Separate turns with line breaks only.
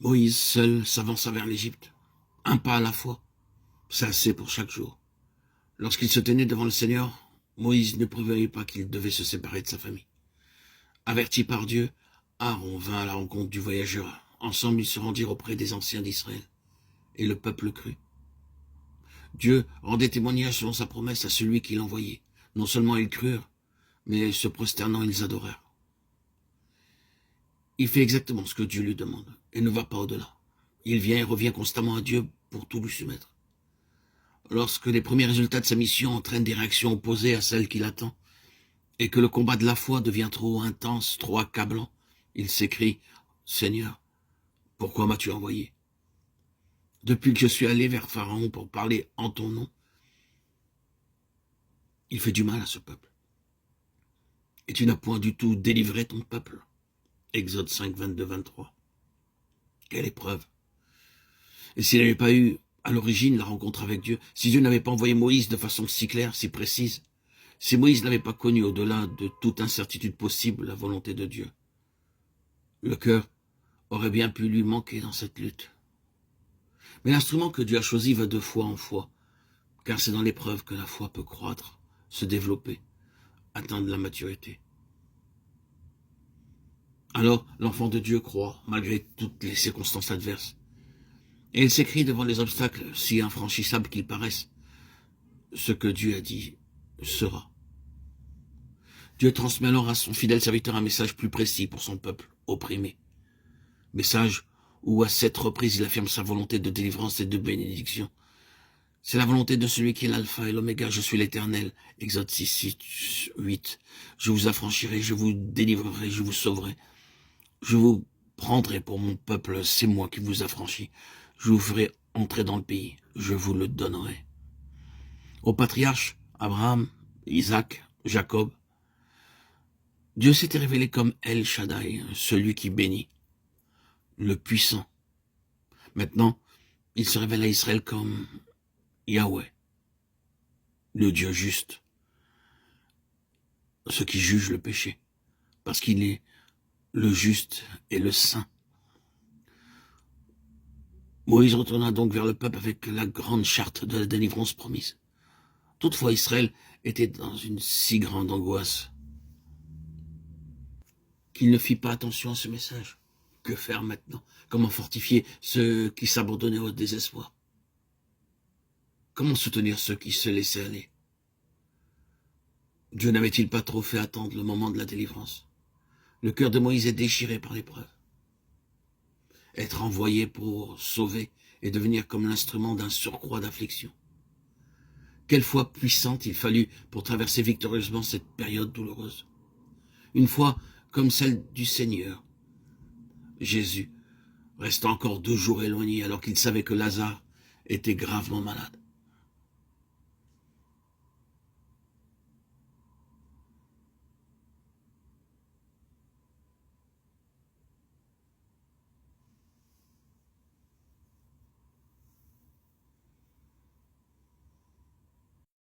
Moïse seul s'avança vers l'Égypte, un pas à la fois. C'est assez pour chaque jour. Lorsqu'il se tenait devant le Seigneur, Moïse ne prévoyait pas qu'il devait se séparer de sa famille. Averti par Dieu, Aaron vint à la rencontre du voyageur. Ensemble, ils se rendirent auprès des anciens d'Israël, et le peuple crut. Dieu rendait témoignage selon sa promesse à celui qui l'envoyait. Non seulement ils crurent, mais se prosternant, ils adorèrent. Il fait exactement ce que Dieu lui demande, et ne va pas au-delà. Il vient et revient constamment à Dieu pour tout lui soumettre. Lorsque les premiers résultats de sa mission entraînent des réactions opposées à celles qu'il attend, et que le combat de la foi devient trop intense, trop accablant, il s'écrie « Seigneur, pourquoi m'as-tu envoyé ? Depuis que je suis allé vers Pharaon pour parler en ton nom, il fait du mal à ce peuple. Et tu n'as point du tout délivré ton peuple. » Exode 5, 22, 23. Quelle épreuve! Et s'il n'avait pas eu, à l'origine, la rencontre avec Dieu, si Dieu n'avait pas envoyé Moïse de façon si claire, si précise, si Moïse n'avait pas connu au-delà de toute incertitude possible la volonté de Dieu, le cœur aurait bien pu lui manquer dans cette lutte. Mais l'instrument que Dieu a choisi va de foi en foi, car c'est dans l'épreuve que la foi peut croître, se développer, atteindre la maturité. Alors, l'enfant de Dieu croit, malgré toutes les circonstances adverses. Et il s'écrie devant les obstacles, si infranchissables qu'ils paraissent, ce que Dieu a dit sera. Dieu transmet alors à son fidèle serviteur un message plus précis pour son peuple opprimé. Message où à 7 reprises il affirme sa volonté de délivrance et de bénédiction. C'est la volonté de celui qui est l'alpha et l'oméga, je suis l'Éternel. Exode 6, 8. Je vous affranchirai, je vous délivrerai, je vous sauverai. Je vous prendrai pour mon peuple, c'est moi qui vous affranchis. Je vous ferai entrer dans le pays, je vous le donnerai. Aux patriarches, Abraham, Isaac, Jacob, Dieu s'était révélé comme El Shaddai, celui qui bénit, le puissant. Maintenant, il se révèle à Israël comme Yahweh, le Dieu juste, ce qui juge le péché, parce qu'il est le juste et le saint. Moïse retourna donc vers le peuple avec la grande charte de la délivrance promise. Toutefois, Israël était dans une si grande angoisse qu'il ne fit pas attention à ce message. Que faire maintenant? Comment fortifier ceux qui s'abandonnaient au désespoir? Comment soutenir ceux qui se laissaient aller? Dieu n'avait-il pas trop fait attendre le moment de la délivrance? Le cœur de Moïse est déchiré par l'épreuve. Être envoyé pour sauver et devenir comme l'instrument d'un surcroît d'affliction. Quelle foi puissante il fallut pour traverser victorieusement cette période douloureuse. Une foi comme celle du Seigneur. Jésus resta encore 2 jours éloigné alors qu'il savait que Lazare était gravement malade.